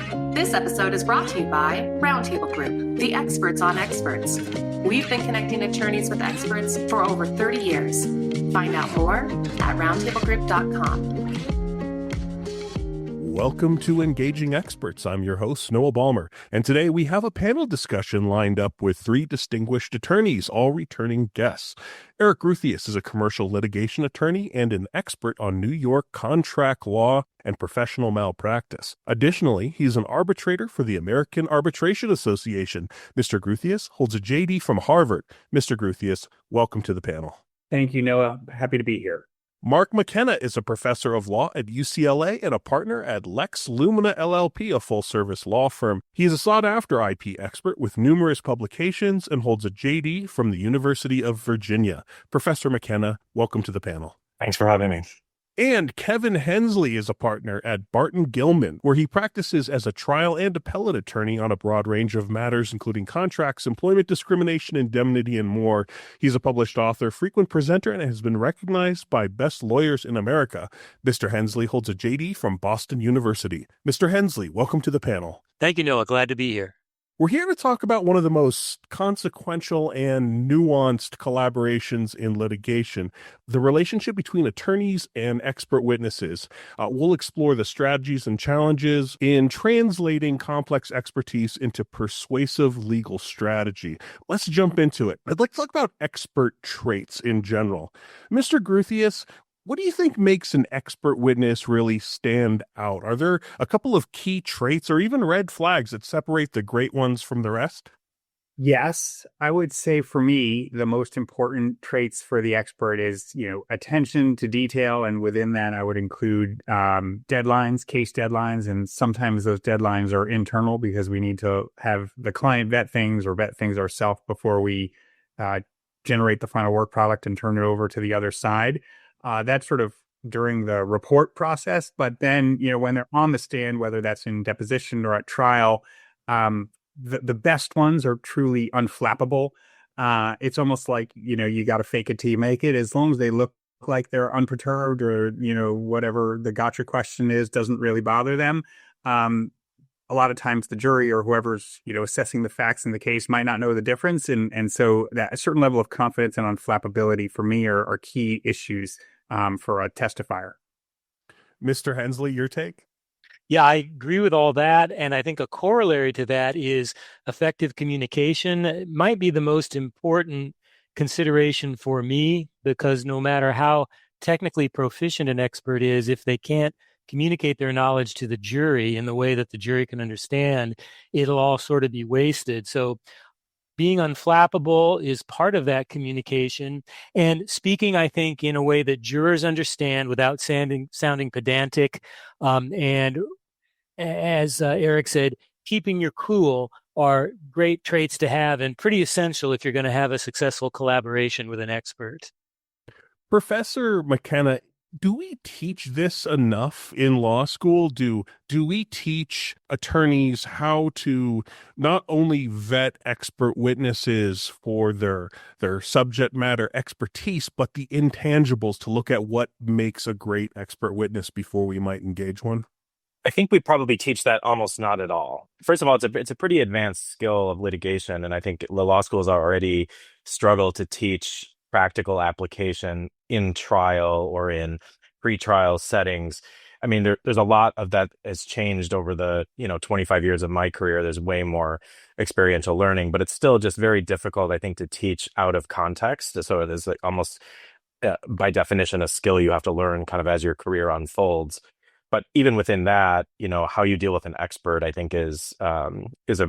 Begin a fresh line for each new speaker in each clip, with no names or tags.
This episode is brought to you by Roundtable Group, the experts on experts. We've been connecting attorneys with experts for over 30 years. Find out more at roundtablegroup.com.
Welcome to Engaging Experts. I'm your host, Noah Ballmer, and today we have a panel discussion lined up with three distinguished attorneys, all returning guests. Erik Groothuis is a commercial litigation attorney and an expert on New York contract law and professional malpractice. Additionally, he's an arbitrator for the American Arbitration Association. Mr. Groothuis holds a JD from Harvard. Mr. Groothuis, welcome to the panel.
Thank you, Noah. Happy to be here.
Mark McKenna is a professor of law at UCLA and a partner at Lumina LLP, a full-service law firm. He is a sought-after IP expert with numerous publications and holds a JD from the University of Virginia. Professor McKenna, welcome to the panel.
Thanks for having me.
And Kevin Hensley is a partner at Barton, Gilman, where he practices as a trial and appellate attorney on a broad range of matters, including contracts, employment discrimination, indemnity, and more. He's a published author, frequent presenter, and has been recognized by Best Lawyers in America. Mr. Hensley holds a JD from Boston University. Mr. Hensley, welcome to the panel.
Thank you, Noah. Glad to be here.
We're here to talk about one of the most consequential and nuanced collaborations in litigation, the relationship between attorneys and expert witnesses. We'll explore the strategies and challenges in translating complex expertise into persuasive legal strategy. Let's jump into it. I'd like to talk about expert traits in general. Mr. Groothuis, what do you think makes an expert witness really stand out? Are there a couple of key traits or even red flags that separate the great ones from the rest?
Yes, I would say for me, the most important traits for the expert is, attention to detail. And within that, I would include deadlines, case deadlines. And sometimes those deadlines are internal because we need to have the client vet things ourselves before we generate the final work product and turn it over to the other side. That's sort of during the report process. But then, when they're on the stand, whether that's in deposition or at trial, the best ones are truly unflappable. It's almost like, you got to fake it till you make it. As long as they look like they're unperturbed or, whatever the gotcha question is doesn't really bother them. A lot of times the jury or whoever's, assessing the facts in the case might not know the difference. And so that a certain level of confidence and unflappability for me are key issues for a testifier.
Mr. Hensley, your take?
Yeah, I agree with all that. And I think a corollary to that is effective communication. It might be the most important consideration for me, because no matter how technically proficient an expert is, if they can't communicate their knowledge to the jury in the way that the jury can understand, it'll all sort of be wasted. So being unflappable is part of that communication, and speaking, I think, in a way that jurors understand without sounding pedantic. And as Erik said, keeping your cool are great traits to have and pretty essential if you're going to have a successful collaboration with an expert.
Professor McKenna, do we teach this enough in law school? Do we teach attorneys how to not only vet expert witnesses for their subject matter expertise, but the intangibles to look at what makes a great expert witness before we might engage one?
I think we probably teach that almost not at all. First of all, it's a pretty advanced skill of litigation, and I think the law schools already struggle to teach practical application in trial or in pre-trial settings. I mean, there's a lot of that has changed over the 25 years of my career. There's way more experiential learning, but it's still just very difficult, I think, to teach out of context. So it is like almost by definition a skill you have to learn kind of as your career unfolds. But even within that, how you deal with an expert, I think is a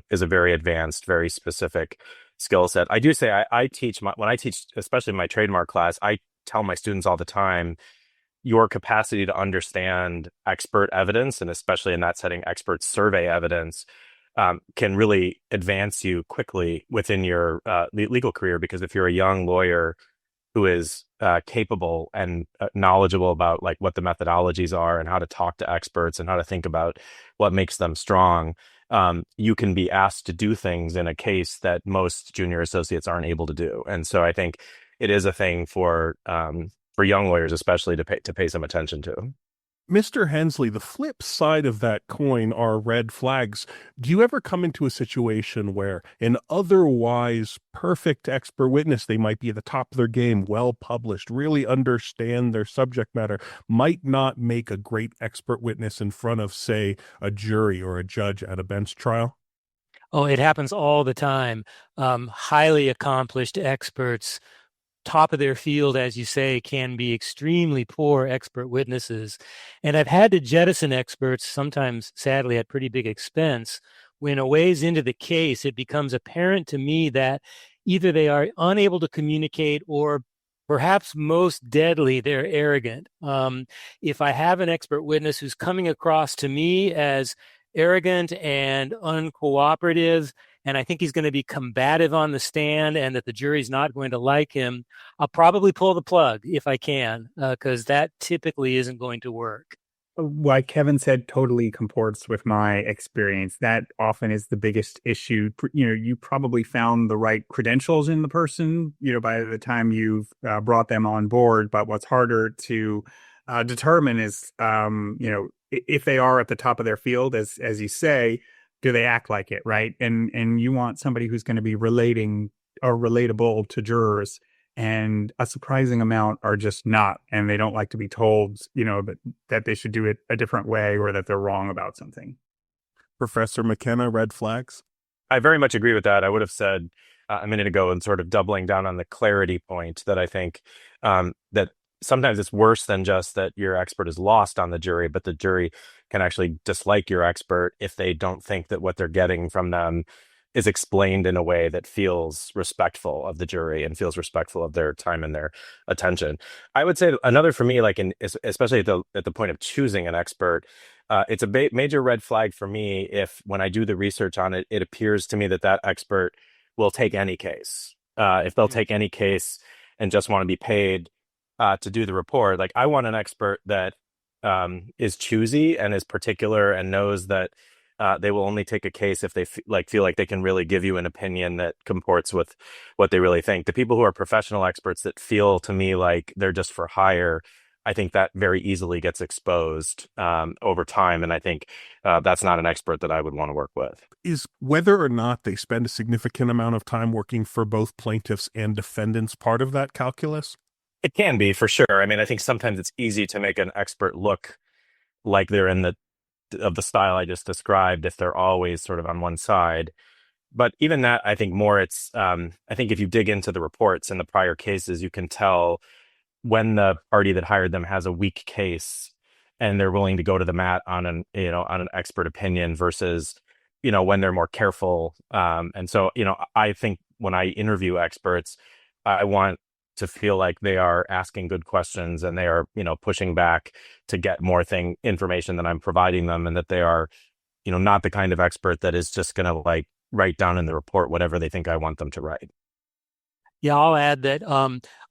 very advanced, very specific skill set. I do say I teach when I teach, especially my trademark class, I tell my students all the time, your capacity to understand expert evidence, and especially in that setting, expert survey evidence, can really advance you quickly within your legal career. Because if you're a young lawyer who is capable and knowledgeable about like what the methodologies are and how to talk to experts and how to think about what makes them strong, you can be asked to do things in a case that most junior associates aren't able to do. And so I think it is a thing for young lawyers, especially to pay some attention to.
Mr. Hensley, the flip side of that coin are red flags. Do you ever come into a situation where an otherwise perfect expert witness, they might be at the top of their game, well published, really understand their subject matter, might not make a great expert witness in front of, say, a jury or a judge at a bench trial?
Oh, it happens all the time. Highly accomplished experts, top of their field, as you say, can be extremely poor expert witnesses. And I've had to jettison experts, sometimes sadly at pretty big expense, when a ways into the case, it becomes apparent to me that either they are unable to communicate or perhaps most deadly, they're arrogant. If I have an expert witness who's coming across to me as arrogant and uncooperative, and I think he's going to be combative on the stand and that the jury's not going to like him, I'll probably pull the plug if I can, because that typically isn't going to work.
What Kevin said totally comports with my experience. That often is the biggest issue. You probably found the right credentials in the person, by the time you've brought them on board. But what's harder to determine is, if they are at the top of their field, as you say, do they act like it, right? And you want somebody who's going to be relating or relatable to jurors. And a surprising amount are just not, and they don't like to be told, that they should do it a different way or that they're wrong about something.
Professor McKenna, red flags?
I very much agree with that. I would have said a minute ago, and sort of doubling down on the clarity point, that I think that sometimes it's worse than just that your expert is lost on the jury, but the jury can actually dislike your expert if they don't think that what they're getting from them is explained in a way that feels respectful of the jury and feels respectful of their time and their attention. I would say another for me, especially at the point of choosing an expert, it's a major red flag for me if, when I do the research on it, it appears to me that expert will take any case. If they'll take any case and just want to be paid to do the report, like, I want an expert that is choosy and is particular and knows that they will only take a case if they feel like they can really give you an opinion that comports with what they really think. The people who are professional experts that feel to me like they're just for hire, I think that very easily gets exposed over time. And I think that's not an expert that I would want to work with.
Is whether or not they spend a significant amount of time working for both plaintiffs and defendants part of that calculus?
It can be, for sure. I mean, I think sometimes it's easy to make an expert look like they're of the style I just described if they're always sort of on one side. But even that, I think more it's, I think if you dig into the reports and the prior cases, you can tell when the party that hired them has a weak case and they're willing to go to the mat on an expert opinion versus, when they're more careful. And so, I think when I interview experts, I want to feel like they are asking good questions and they are, pushing back to get more information than I'm providing them, and that they are, not the kind of expert that is just going to write down in the report whatever they think I want them to write.
Yeah, I'll add that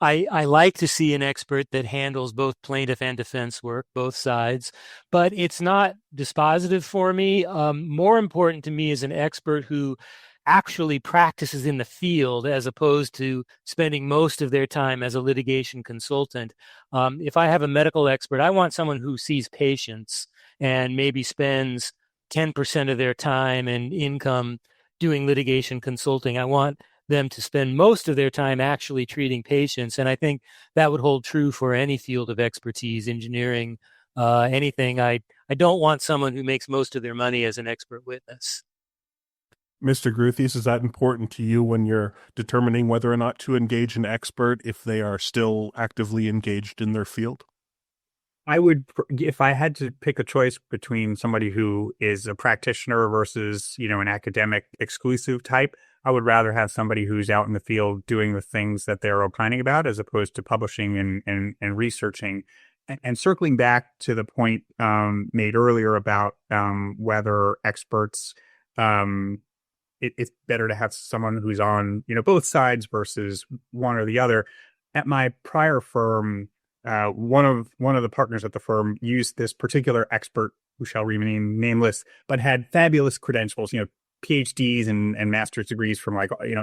I like to see an expert that handles both plaintiff and defense work, both sides, but it's not dispositive for me. More important to me is an expert who actually practices in the field as opposed to spending most of their time as a litigation consultant. If I have a medical expert, I want someone who sees patients and maybe spends 10% of their time and income doing litigation consulting. I want them to spend most of their time actually treating patients. And I think that would hold true for any field of expertise, engineering, anything. I don't want someone who makes most of their money as an expert witness.
Mr. Groothuis, is that important to you when you're determining whether or not to engage an expert if they are still actively engaged in their field?
I would, if I had to pick a choice between somebody who is a practitioner versus, an academic exclusive type, I would rather have somebody who's out in the field doing the things that they're opining about as opposed to publishing and researching. And circling back to the point made earlier about whether experts, it's better to have someone who's on, both sides versus one or the other. At my prior firm, one of the partners at the firm used this particular expert, who shall remain nameless, but had fabulous credentials, PhDs and master's degrees from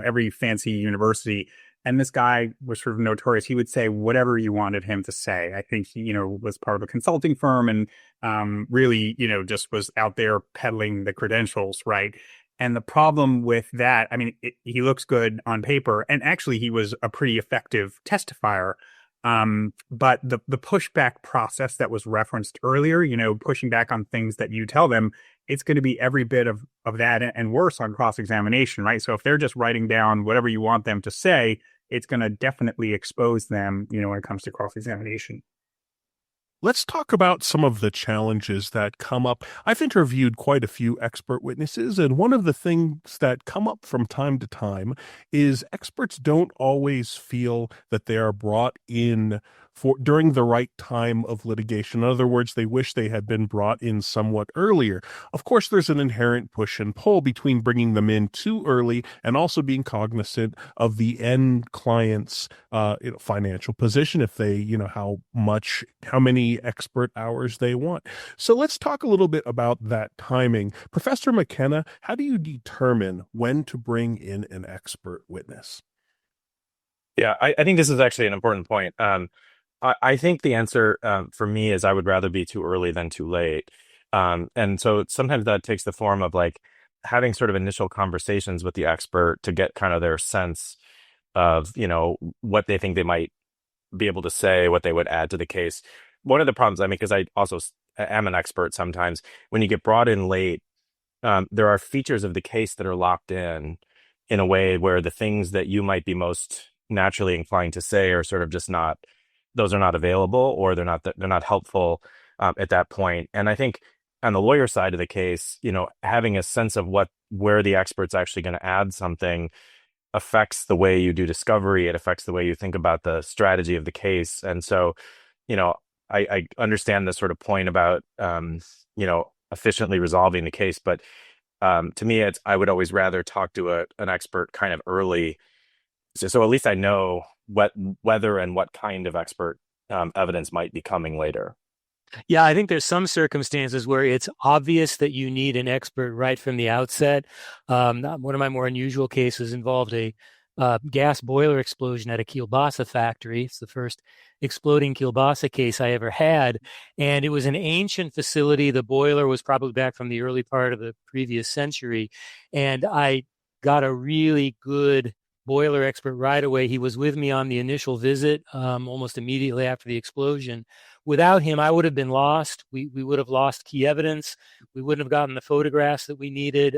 every fancy university. And this guy was sort of notorious. He would say whatever you wanted him to say. I think he, was part of a consulting firm and really, just was out there peddling the credentials, right? And the problem with that, I mean, he looks good on paper, and actually he was a pretty effective testifier. But the pushback process that was referenced earlier, pushing back on things that you tell them, it's going to be every bit of that and worse on cross-examination, right? So if they're just writing down whatever you want them to say, it's going to definitely expose them, when it comes to cross-examination.
Let's talk about some of the challenges that come up. I've interviewed quite a few expert witnesses, and one of the things that come up from time to time is experts don't always feel that they are brought in during the right time of litigation. In other words, they wish they had been brought in somewhat earlier. Of course, there's an inherent push and pull between bringing them in too early and also being cognizant of the end client's financial position, if they, how many expert hours they want. So let's talk a little bit about that timing. Professor McKenna, how do you determine when to bring in an expert witness?
Yeah, I think this is actually an important point. I think the answer for me is I would rather be too early than too late. And so sometimes that takes the form of like having sort of initial conversations with the expert to get kind of their sense of, what they think they might be able to say, what they would add to the case. One of the problems, because I also am an expert sometimes, when you get brought in late, there are features of the case that are locked in a way where the things that you might be most naturally inclined to say are sort of just not, those are not available, or they're not helpful at that point. And I think on the lawyer side of the case, having a sense of where the expert's actually going to add something affects the way you do discovery. It affects the way you think about the strategy of the case. And so, I understand this sort of point about, efficiently resolving the case. But to me, I would always rather talk to an expert kind of early. So at least I know whether and what kind of expert evidence might be coming later.
Yeah, I think there's some circumstances where it's obvious that you need an expert right from the outset. One of my more unusual cases involved a gas boiler explosion at a kielbasa factory. It's the first exploding kielbasa case I ever had. And it was an ancient facility. The boiler was probably back from the early part of the previous century. And I got a really good boiler expert right away. He was with me on the initial visit, almost immediately after the explosion. Without him, I would have been lost. We would have lost key evidence. We wouldn't have gotten the photographs that we needed.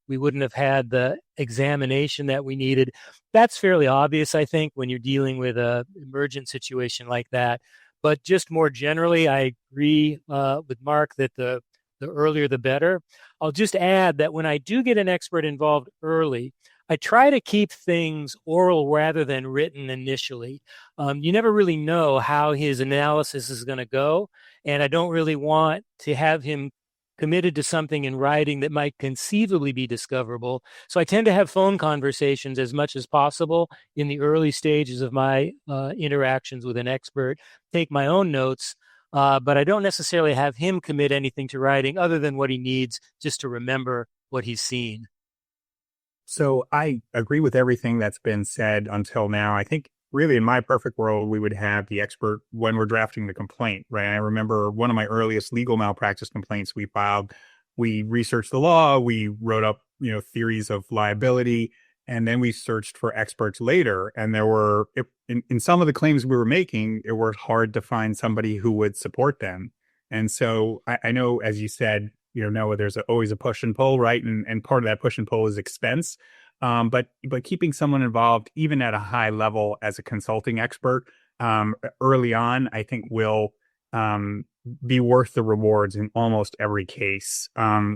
We wouldn't have had the examination that we needed. That's fairly obvious, I think, when you're dealing with an emergent situation like that. But just more generally, I agree with Mark that the earlier the better. I'll just add that when I do get an expert involved early, I try to keep things oral rather than written initially. You never really know how his analysis is going to go, and I don't really want to have him committed to something in writing that might conceivably be discoverable. So I tend to have phone conversations as much as possible in the early stages of my interactions with an expert, take my own notes, but I don't necessarily have him commit anything to writing other than what he needs just to remember what he's seen.
So I agree with everything that's been said until now. I think really in my perfect world, we would have the expert when we're drafting the complaint, right? I remember one of my earliest legal malpractice complaints we filed. We researched the law, we wrote up, theories of liability, and then we searched for experts later. And there were, in some of the claims we were making, it was hard to find somebody who would support them. And so I know, as you said, Noah, there's always a push and pull, right? And part of that push and pull is expense. But keeping someone involved, even at a high level as a consulting expert, early on, I think will be worth the rewards in almost every case. I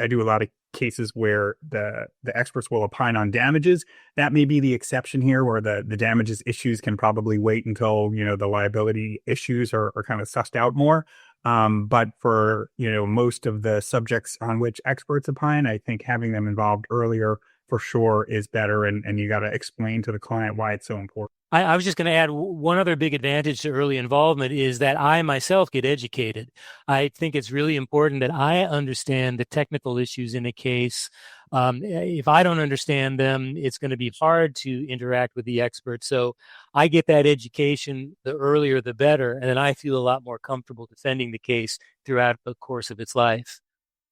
do a lot of cases where the experts will opine on damages. That may be the exception here, where the damages issues can probably wait until, the liability issues are kind of sussed out more. But for, most of the subjects on which experts opine, I think having them involved earlier for sure is better. And you got to explain to the client why it's so important.
I was just going to add one other big advantage to early involvement is that I myself get educated. I think it's really important that I understand the technical issues in a case. If I don't understand them, it's going to be hard to interact with the expert. So I get that education, the earlier the better, and then I feel a lot more comfortable defending the case throughout the course of its life.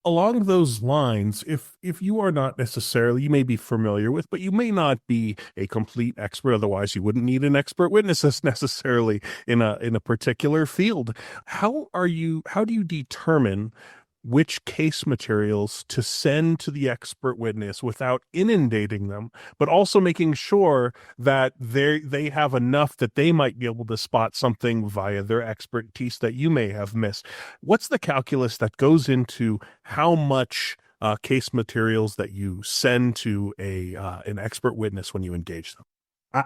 Along those lines, if you are not necessarily, you may be familiar with, but you may not be a complete expert, otherwise you wouldn't need an expert witness necessarily in a particular field. How do you determine which case materials to send to the expert witness without inundating them, but also making sure that they have enough that they might be able to spot something via their expertise that you may have missed? What's the calculus that goes into how much case materials that you send to an expert witness when you engage them?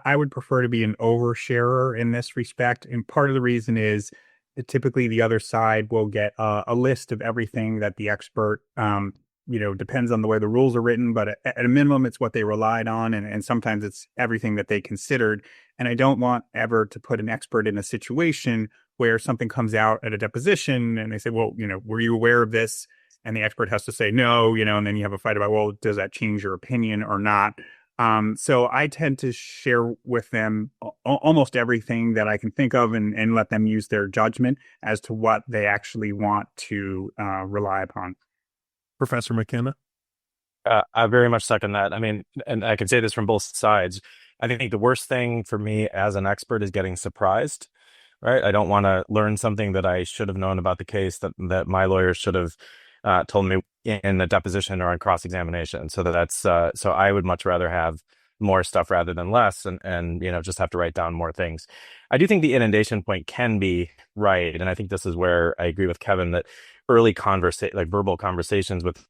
I would prefer to be an oversharer in this respect. And part of the reason is typically the other side will get a list of everything that the expert, depends on the way the rules are written, but at a minimum, it's what they relied on. And sometimes it's everything that they considered. And I don't want ever to put an expert in a situation where something comes out at a deposition and they say, well, were you aware of this? And the expert has to say no, and then you have a fight about, well, does that change your opinion or not? So I tend to share with them almost everything that I can think of and let them use their judgment as to what they actually want to rely upon.
Professor McKenna?
I very much second that. I mean, and I can say this from both sides. I think the worst thing for me as an expert is getting surprised, right? I don't want to learn something that I should have known about the case that my lawyer should have told me in the deposition or on cross-examination. So so I would much rather have more stuff rather than less and just have to write down more things. I do think the inundation point can be right. And I think this is where I agree with Kevin that early verbal conversations with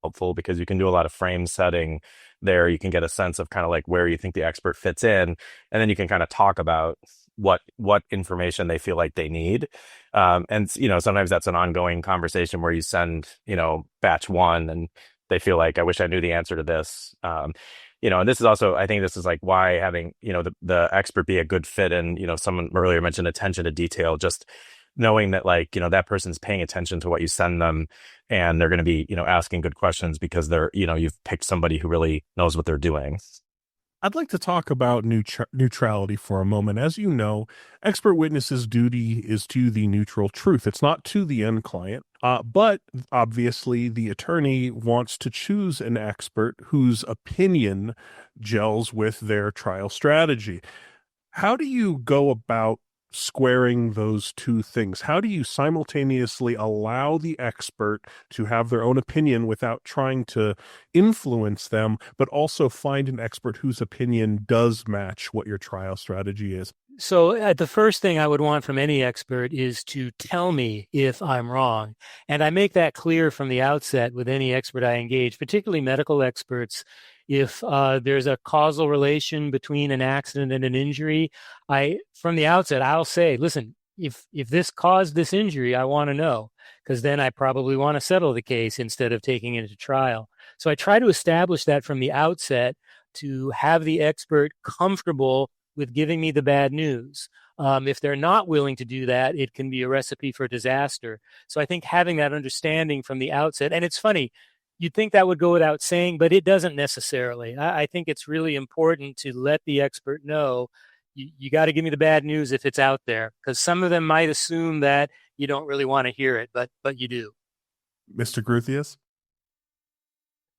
helpful, because you can do a lot of frame setting there. You can get a sense of kind of like where you think the expert fits in, and then you can kind of talk about what information they feel like they need. And sometimes that's an ongoing conversation where you send, batch one and they feel like, I wish I knew the answer to this. And this is also, I think this is like why having, the expert be a good fit. And, someone earlier mentioned attention to detail, just knowing that that person's paying attention to what you send them and they're going to be, asking good questions because they're, you've picked somebody who really knows what they're doing.
I'd like to talk about neutrality for a moment. As you know, expert witnesses' duty is to the neutral truth. It's not to the end client. But obviously, the attorney wants to choose an expert whose opinion gels with their trial strategy. How do you go about squaring those two things? How do you simultaneously allow the expert to have their own opinion without trying to influence them, but also find an expert whose opinion does match what your trial strategy is?
So the first thing I would want from any expert is to tell me if I'm wrong. And I make that clear from the outset with any expert I engage, particularly medical experts. If there's a causal relation between an accident and an injury, from the outset, I'll say, listen, if this caused this injury, I want to know, because then I probably want to settle the case instead of taking it to trial. So I try to establish that from the outset to have the expert comfortable with giving me the bad news. If they're not willing to do that, it can be a recipe for disaster. So I think having that understanding from the outset, and it's funny, you'd think that would go without saying, but it doesn't necessarily. I think it's really important to let the expert know, you got to give me the bad news if it's out there, because some of them might assume that you don't really want to hear it, but you do.
Mr. Groothuis?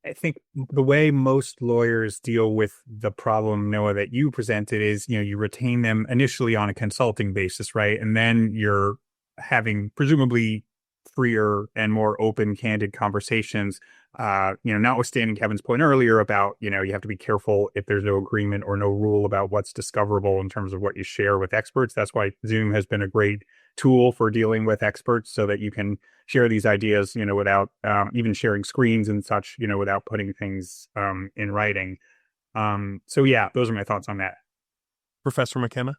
I think the way most lawyers deal with the problem, Noah, that you presented is, you retain them initially on a consulting basis, right? And then you're having presumably freer and more open, candid conversations. Notwithstanding Kevin's point earlier about, you have to be careful if there's no agreement or no rule about what's discoverable in terms of what you share with experts. That's why Zoom has been a great tool for dealing with experts, so that you can share these ideas, without even sharing screens and such, without putting things in writing. So yeah, those are my thoughts on that.
Professor McKenna?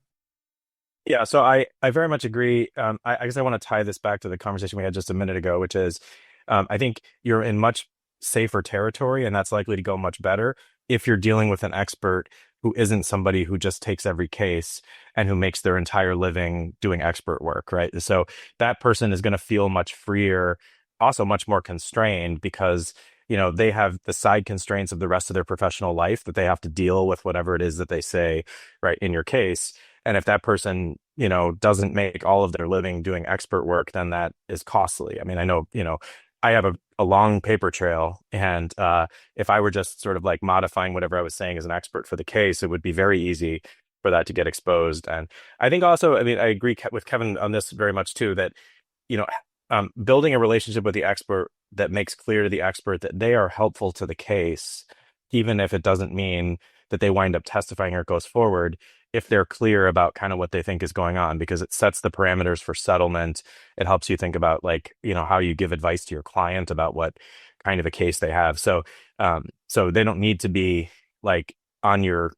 Yeah, so I very much agree. I guess I want to tie this back to the conversation we had just a minute ago, which is I think you're in much safer territory, and that's likely to go much better if you're dealing with an expert who isn't somebody who just takes every case and who makes their entire living doing expert work, right? So that person is going to feel much freer, also much more constrained because, they have the side constraints of the rest of their professional life that they have to deal with whatever it is that they say, right, in your case. And if that person, doesn't make all of their living doing expert work, then that is costly. I mean, I know, I have a long paper trail, and if I were just sort of like modifying whatever I was saying as an expert for the case, it would be very easy for that to get exposed. And I think also, I mean, I agree with Kevin on this very much too, that, you know, building a relationship with the expert that makes clear to the expert that they are helpful to the case, even if it doesn't mean that they wind up testifying or it goes forward, if they're clear about kind of what they think is going on, because it sets the parameters for settlement. It helps you think about, like, how you give advice to your client about what kind of a case they have. So, so they don't need to be like on your,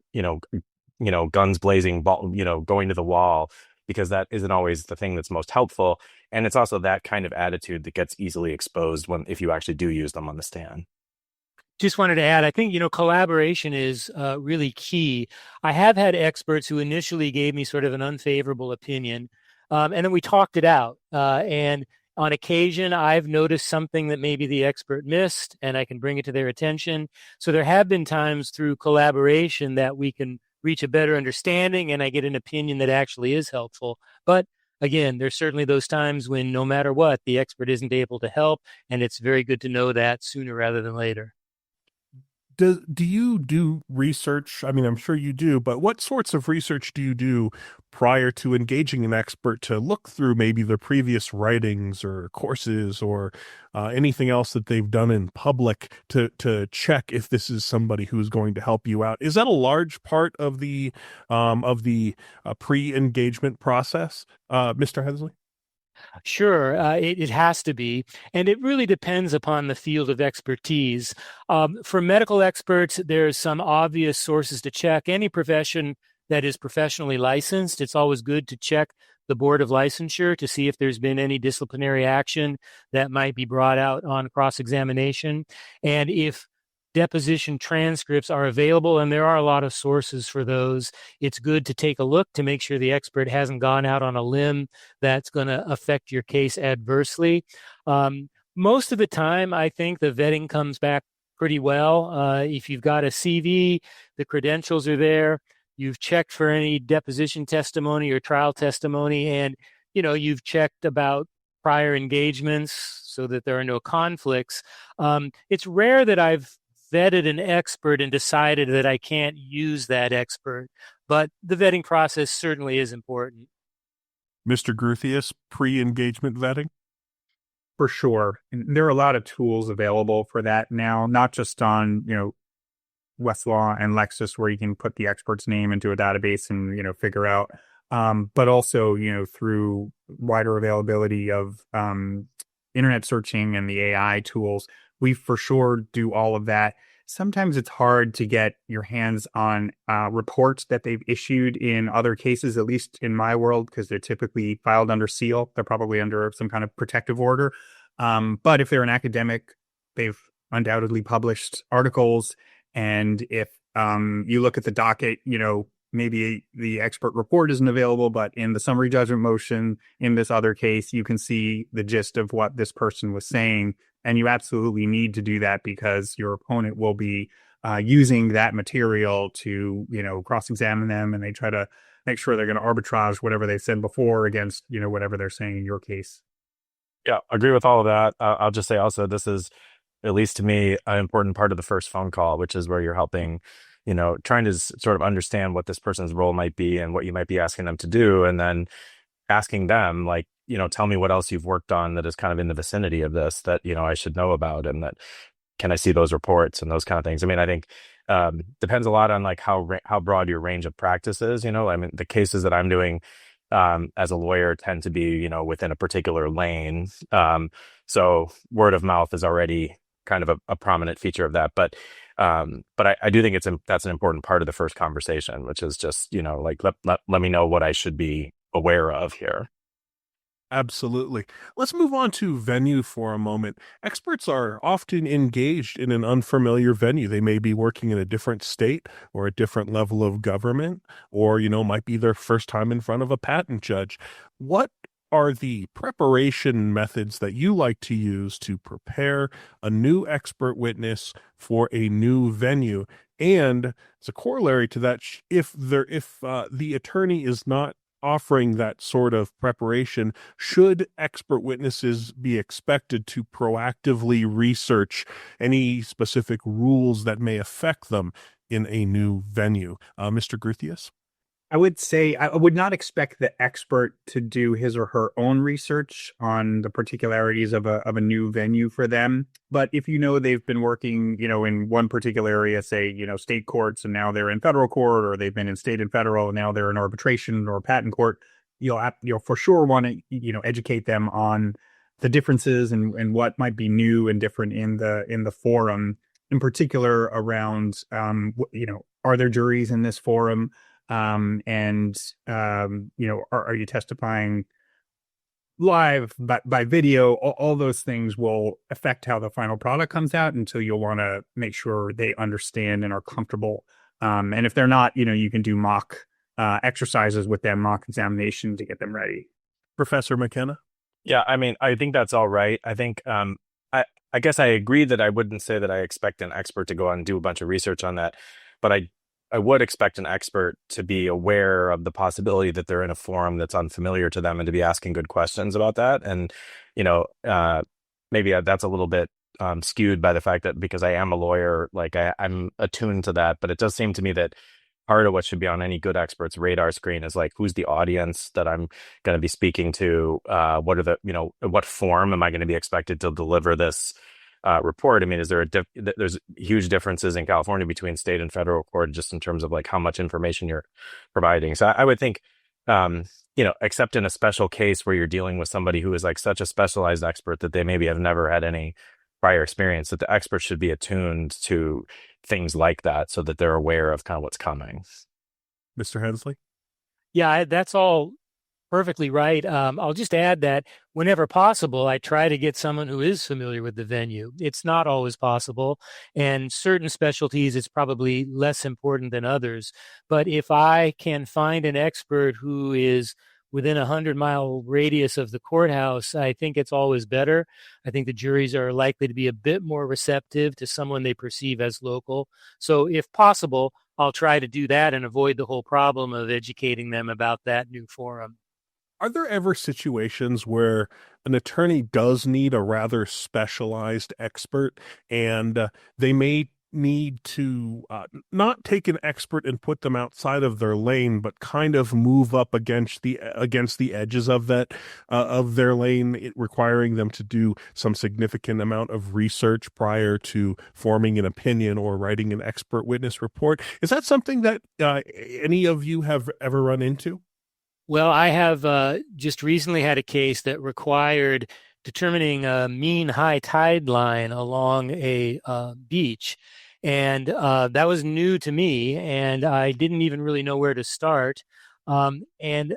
guns blazing, going to the wall, because that isn't always the thing that's most helpful. And it's also that kind of attitude that gets easily exposed if you actually do use them on the stand.
Just wanted to add, I think, collaboration is really key. I have had experts who initially gave me sort of an unfavorable opinion, and then we talked it out. And on occasion, I've noticed something that maybe the expert missed, and I can bring it to their attention. So there have been times through collaboration that we can reach a better understanding, and I get an opinion that actually is helpful. But again, there's certainly those times when no matter what, the expert isn't able to help, and it's very good to know that sooner rather than later.
Do you do research? I mean, I'm sure you do, but what sorts of research do you do prior to engaging an expert to look through maybe their previous writings or courses or anything else that they've done in public to check if this is somebody who's going to help you out? Is that a large part of the pre-engagement process, Mr. Hensley?
Sure, it has to be. And it really depends upon the field of expertise. For medical experts, there's some obvious sources to check. Any profession that is professionally licensed, it's always good to check the board of licensure to see if there's been any disciplinary action that might be brought out on cross-examination. And if deposition transcripts are available, and there are a lot of sources for those, it's good to take a look to make sure the expert hasn't gone out on a limb that's going to affect your case adversely. Most of the time, I think the vetting comes back pretty well. If you've got a CV, the credentials are there, you've checked for any deposition testimony or trial testimony, and you've checked about prior engagements so that there are no conflicts. It's rare that I've vetted an expert and decided that I can't use that expert, but the vetting process certainly is important.
Mr. Groothuis, pre-engagement vetting?
For sure. And there are a lot of tools available for that now, not just on, Westlaw and Lexis, where you can put the expert's name into a database and, figure out, but also, through wider availability of internet searching and the AI tools. We for sure do all of that. Sometimes it's hard to get your hands on reports that they've issued in other cases, at least in my world, because they're typically filed under seal. They're probably under some kind of protective order. But if they're an academic, they've undoubtedly published articles. And if you look at the docket, maybe the expert report isn't available, but in the summary judgment motion in this other case, you can see the gist of what this person was saying. And you absolutely need to do that because your opponent will be using that material to, cross-examine them, and they try to make sure they're going to arbitrage whatever they said before against, whatever they're saying in your case.
Yeah, agree with all of that. I'll just say also, this is, at least to me, an important part of the first phone call, which is where you're helping, trying to sort of understand what this person's role might be and what you might be asking them to do. And then asking them, like, tell me what else you've worked on that is kind of in the vicinity of this that, I should know about, and that, can I see those reports and those kind of things. I mean, I think depends a lot on like how broad your range of practice is. I mean, the cases that I'm doing as a lawyer tend to be, within a particular lane. So word of mouth is already kind of a prominent feature of that. But I do think that's an important part of the first conversation, which is just, like, let me know what I should be aware of here.
Absolutely. Let's move on to venue for a moment. Experts are often engaged in an unfamiliar venue. They may be working in a different state or a different level of government, or, might be their first time in front of a patent judge. What are the preparation methods that you like to use to prepare a new expert witness for a new venue? And as a corollary to that, if the attorney is not offering that sort of preparation, should expert witnesses be expected to proactively research any specific rules that may affect them in a new venue? Mr. Groothuis?
I would say I would not expect the expert to do his or her own research on the particularities of a new venue for them. But if they've been working, in one particular area, say, state courts, and now they're in federal court, or they've been in state and federal, and now they're in arbitration or patent court, you'll for sure want to, educate them on the differences and what might be new and different in the forum, in particular around, are there juries in this forum? Are you testifying live by video? All those things will affect how the final product comes out, and so you'll want to make sure they understand and are comfortable. And if they're not, you can do mock exercises with them, mock examination to get them ready.
Professor McKenna?
Yeah, I mean, I think that's all right. I think I guess I agree that I wouldn't say that I expect an expert to go out and do a bunch of research on that, but I would expect an expert to be aware of the possibility that they're in a forum that's unfamiliar to them and to be asking good questions about that. And, maybe that's a little bit skewed by the fact that because I am a lawyer, like I'm attuned to that. But it does seem to me that part of what should be on any good expert's radar screen is like, who's the audience that I'm going to be speaking to? What form am I going to be expected to deliver this report? I mean, is there there's huge differences in California between state and federal court just in terms of like how much information you're providing. So I would think, except in a special case where you're dealing with somebody who is like such a specialized expert that they maybe have never had any prior experience, that the expert should be attuned to things like that so that they're aware of kind of what's coming.
Mr. Hensley?
Yeah, that's all perfectly right. I'll just add that whenever possible, I try to get someone who is familiar with the venue. It's not always possible, and certain specialties, it's probably less important than others. But if I can find an expert who is within 100-mile radius of the courthouse, I think it's always better. I think the juries are likely to be a bit more receptive to someone they perceive as local. So if possible, I'll try to do that and avoid the whole problem of educating them about that new forum.
Are there ever situations where an attorney does need a rather specialized expert, and they may need to not take an expert and put them outside of their lane, but kind of move up against the edges of that of their lane, requiring them to do some significant amount of research prior to forming an opinion or writing an expert witness report? Is that something that any of you have ever run into?
Well, I have just recently had a case that required determining a mean high tide line along a beach. And that was new to me, and I didn't even really know where to start. And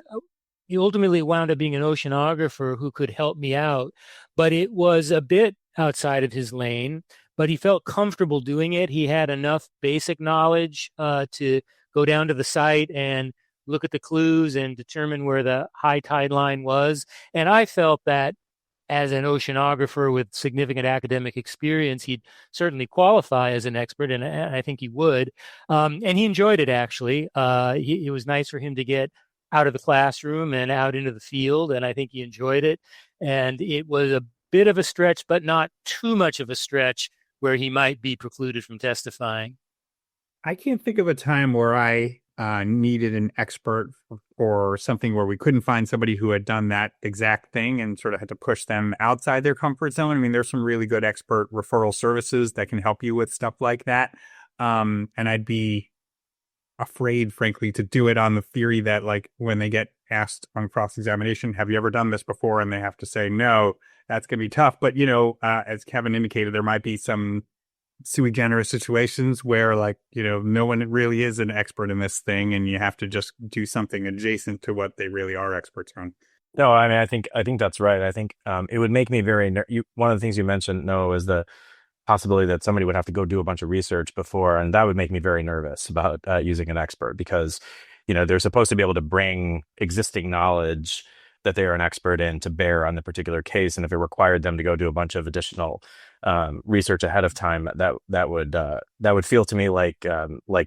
he ultimately wound up being an oceanographer who could help me out. But it was a bit outside of his lane, but he felt comfortable doing it. He had enough basic knowledge to go down to the site and look at the clues and determine where the high tide line was. And I felt that as an oceanographer with significant academic experience, he'd certainly qualify as an expert, and I think he would. And he enjoyed it, actually. It was nice for him to get out of the classroom and out into the field, and I think he enjoyed it. And it was a bit of a stretch, but not too much of a stretch where he might be precluded from testifying.
I can't think of a time where I needed an expert or something where we couldn't find somebody who had done that exact thing and sort of had to push them outside their comfort zone. I mean, there's some really good expert referral services that can help you with stuff like that. And I'd be afraid, frankly, to do it on the theory that, like, when they get asked on cross-examination, have you ever done this before? And they have to say no, that's going to be tough. But, as Kevin indicated, there might be some sui generis situations where, like, no one really is an expert in this thing, and you have to just do something adjacent to what they really are experts on.
No, I mean, I think that's right. I think it would make me very one of the things you mentioned, Noah, is the possibility that somebody would have to go do a bunch of research before, and that would make me very nervous about using an expert because, they're supposed to be able to bring existing knowledge that they are an expert in to bear on the particular case, and if it required them to go do a bunch of additional research ahead of time, that would feel to me like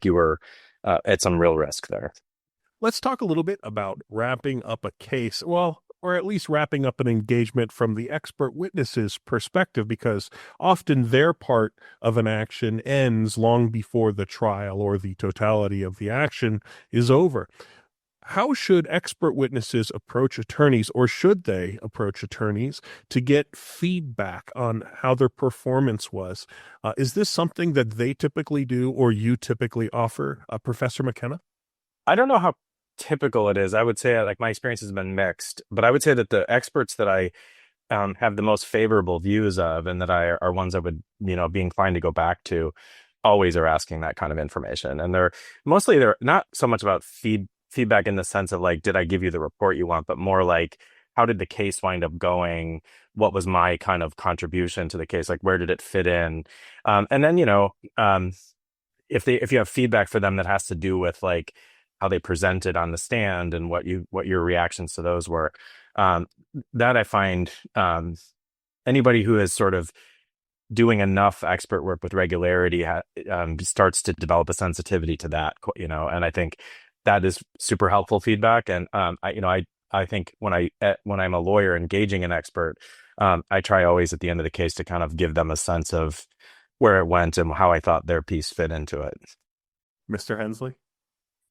you were at some real risk there.
Let's talk a little bit about wrapping up a case. Well, or at least wrapping up an engagement from the expert witness's perspective, because often their part of an action ends long before the trial or the totality of the action is over. How should expert witnesses approach attorneys, or should they approach attorneys to get feedback on how their performance was? Is this something that they typically do or you typically offer, Professor McKenna?
I don't know how typical it is. I would say like my experience has been mixed, but I would say that the experts that I have the most favorable views of and that I are ones I would, be inclined to go back to always are asking that kind of information. And they're not so much about feedback in the sense of like, did I give you the report you want, but more like, how did the case wind up going? What was my kind of contribution to the case? Like, where did it fit in? And then, if you have feedback for them that has to do with like how they presented on the stand and what your reactions to those were, that I find anybody who is sort of doing enough expert work with regularity starts to develop a sensitivity to that, and I think that is super helpful feedback. And I think when I'm a lawyer engaging an expert, I try always at the end of the case to kind of give them a sense of where it went and how I thought their piece fit into it.
Mr. Hensley?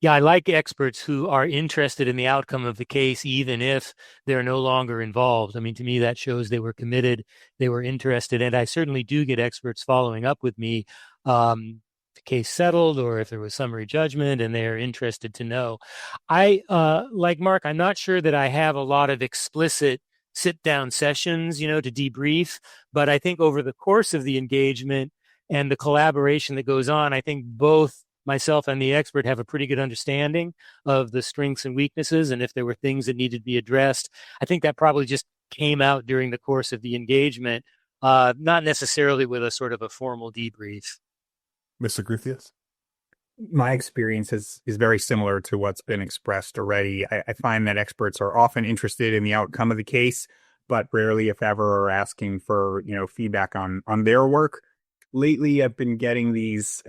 Yeah, I like experts who are interested in the outcome of the case, even if they're no longer involved. I mean, to me, that shows they were committed, they were interested. And I certainly do get experts following up with me, the case settled or if there was summary judgment and they're interested to know. Like Mark, I'm not sure that I have a lot of explicit sit-down sessions, to debrief. But I think over the course of the engagement and the collaboration that goes on, I think both myself and the expert have a pretty good understanding of the strengths and weaknesses. And if there were things that needed to be addressed, I think that probably just came out during the course of the engagement, not necessarily with a sort of a formal debrief.
Mr. Groothuis?
My experience is very similar to what's been expressed already. I find that experts are often interested in the outcome of the case, but rarely, if ever, are asking for, feedback on their work. Lately, I've been getting these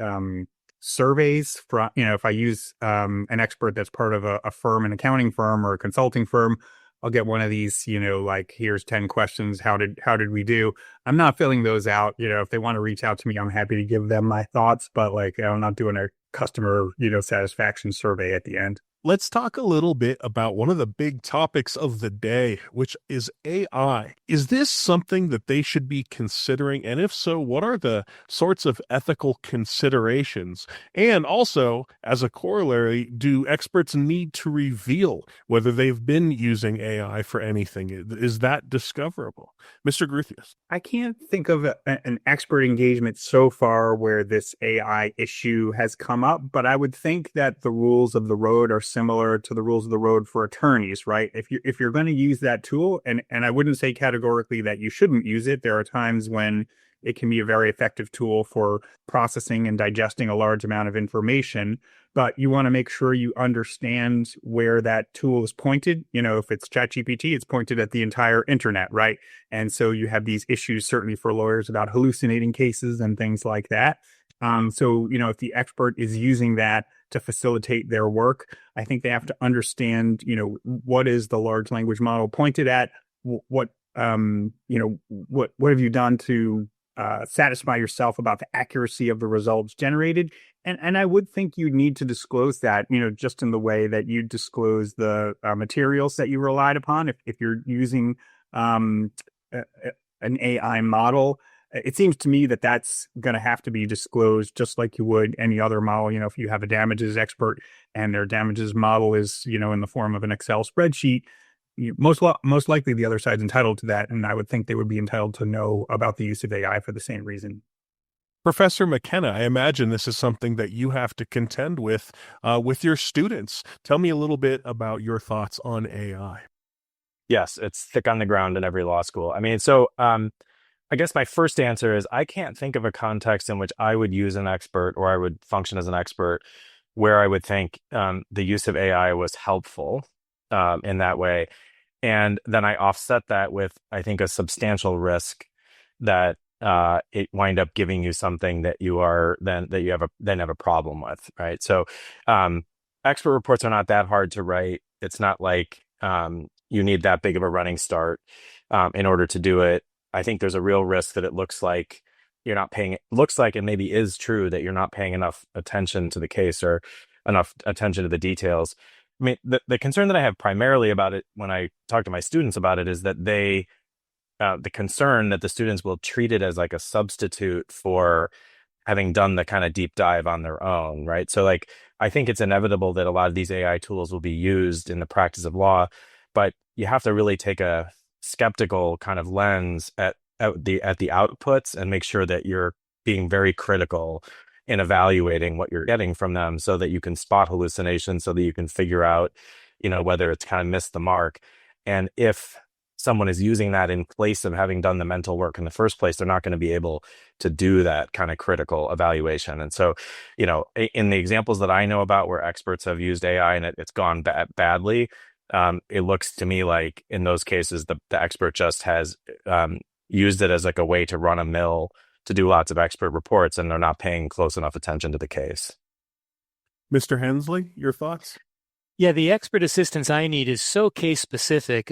surveys from, if I use an expert that's part of a firm, an accounting firm or a consulting firm, I'll get one of these, like, here's 10 questions. How did we do? I'm not filling those out. If they want to reach out to me, I'm happy to give them my thoughts, but like, I'm not doing a customer, satisfaction survey at the end.
Let's talk a little bit about one of the big topics of the day, which is AI. Is this something that they should be considering? And if so, what are the sorts of ethical considerations? And also, as a corollary, do experts need to reveal whether they've been using AI for anything? Is that discoverable? Mr. Groothuis?
I can't think of an expert engagement so far where this AI issue has come up, but I would think that the rules of the road are similar to the rules of the road for attorneys, right? If you're going to use that tool, and I wouldn't say categorically that you shouldn't use it. There are times when it can be a very effective tool for processing and digesting a large amount of information, but you want to make sure you understand where that tool is pointed. If it's ChatGPT, it's pointed at the entire internet, right? And so you have these issues, certainly for lawyers, about hallucinating cases and things like that. So, if the expert is using that to facilitate their work, I think they have to understand, what is the large language model pointed at? What have you done to satisfy yourself about the accuracy of the results generated? And I would think you need to disclose that, just in the way that you disclose the materials that you relied upon. If you're using an AI model, it seems to me that that's going to have to be disclosed just like you would any other model. If you have a damages expert and their damages model is, in the form of an Excel spreadsheet, most likely the other side's entitled to that. And I would think they would be entitled to know about the use of AI for the same reason.
Professor McKenna, I imagine this is something that you have to contend with your students. Tell me a little bit about your thoughts on AI.
Yes, it's thick on the ground in every law school. I mean, so I guess my first answer is I can't think of a context in which I would use an expert or I would function as an expert where I would think the use of AI was helpful in that way. And then I offset that with, I think, a substantial risk that it wind up giving you something that you have a problem with, right? So expert reports are not that hard to write. It's not like you need that big of a running start in order to do it. I think there's a real risk that it looks like you're not paying, looks like it maybe is true that you're not paying enough attention to the case or enough attention to the details. I mean, the concern that I have primarily about it when I talk to my students about it is that the concern that the students will treat it as like a substitute for having done the kind of deep dive on their own, right? So like, I think it's inevitable that a lot of these AI tools will be used in the practice of law, but you have to really take a skeptical kind of lens at the outputs and make sure that you're being very critical in evaluating what you're getting from them so that you can spot hallucinations, so that you can figure out, whether it's kind of missed the mark. And if someone is using that in place of having done the mental work in the first place, they're not going to be able to do that kind of critical evaluation. And so, in the examples that I know about where experts have used AI and it's gone badly, it looks to me like in those cases, the expert just has used it as like a way to run a mill, to do lots of expert reports, and they're not paying close enough attention to the case.
Mr. Hensley, your thoughts?
Yeah, the expert assistance I need is so case specific.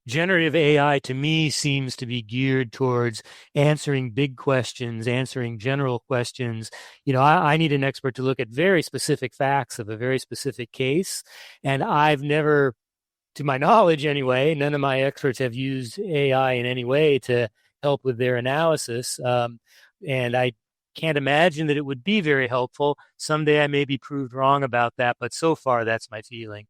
Generative AI to me seems to be geared towards answering big questions, answering general questions. I need an expert to look at very specific facts of a very specific case. And I've never, to my knowledge anyway, none of my experts have used AI in any way to help with their analysis. And I can't imagine that it would be very helpful. Someday I may be proved wrong about that, but so far that's my feeling.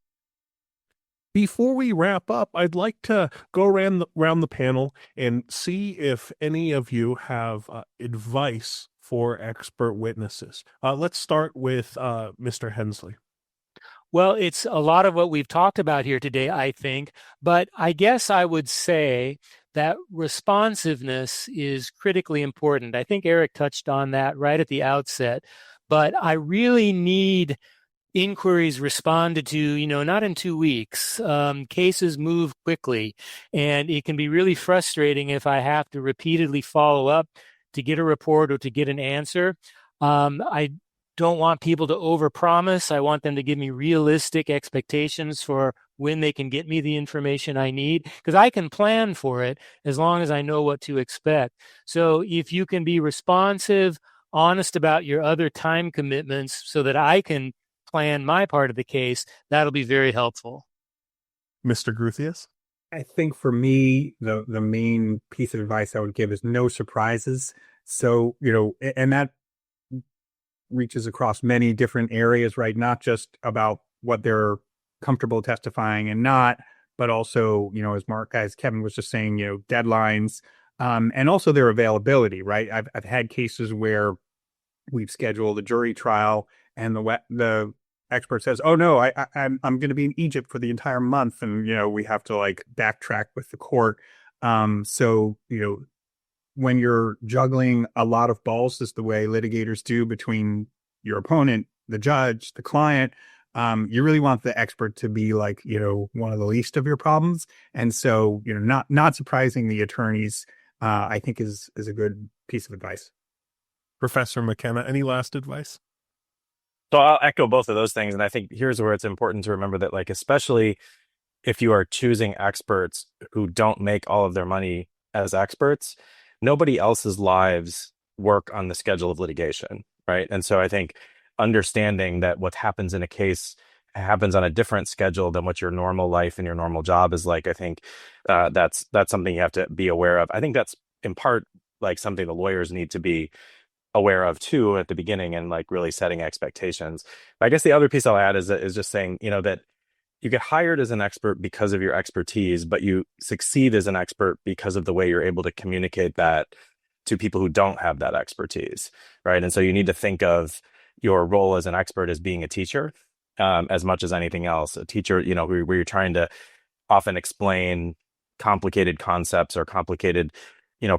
Before we wrap up, I'd like to go around the panel and see if any of you have advice for expert witnesses. Let's start with Mr. Hensley.
Well, it's a lot of what we've talked about here today, I think, but I guess I would say that responsiveness is critically important. I think Erik touched on that right at the outset, but I really need inquiries responded to, not in 2 weeks. Cases move quickly, and it can be really frustrating if I have to repeatedly follow up to get a report or to get an answer. I don't want people to overpromise. I want them to give me realistic expectations for when they can get me the information I need, because I can plan for it as long as I know what to expect. So if you can be responsive, honest about your other time commitments so that I can plan my part of the case, that'll be very helpful.
Mr. Groothuis?
I think for me, the main piece of advice I would give is no surprises. So, and that reaches across many different areas, right? Not just about what they're comfortable testifying and not, but also, as Kevin was just saying, deadlines, and also their availability, right? I've had cases where we've scheduled a jury trial and the expert says, "Oh no, I'm going to be in Egypt for the entire month," and we have to like backtrack with the court. So when you're juggling a lot of balls, is the way litigators do between your opponent, the judge, the client. You really want the expert to be like, one of the least of your problems. And so, not surprising the attorneys, I think is a good piece of advice.
Professor McKenna, any last advice?
So I'll echo both of those things. And I think here's where it's important to remember that, like, especially if you are choosing experts who don't make all of their money as experts, nobody else's lives work on the schedule of litigation, right? And so I think understanding that what happens in a case happens on a different schedule than what your normal life and your normal job is like, I think that's something you have to be aware of. I think that's in part like something the lawyers need to be aware of too at the beginning, and like really setting expectations. But I guess the other piece I'll add is just saying, that you get hired as an expert because of your expertise, but you succeed as an expert because of the way you're able to communicate that to people who don't have that expertise, right? And so you need to think of your role as an expert as being a teacher, as much as anything else. A teacher, where you're trying to often explain complicated concepts or complicated,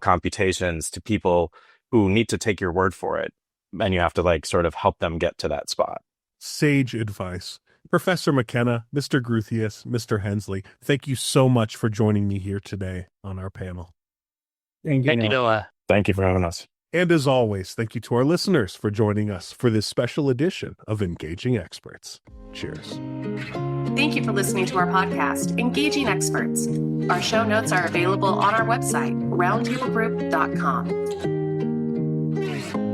computations to people who need to take your word for it. And you have to like sort of help them get to that spot.
Sage advice. Professor McKenna, Mr. Groothuis, Mr. Hensley, thank you so much for joining me here today on our panel.
Thank you, Noah.
Thank you for having us.
And as always, thank you to our listeners for joining us for this special edition of Engaging Experts. Cheers.
Thank you for listening to our podcast, Engaging Experts. Our show notes are available on our website, roundtablegroup.com.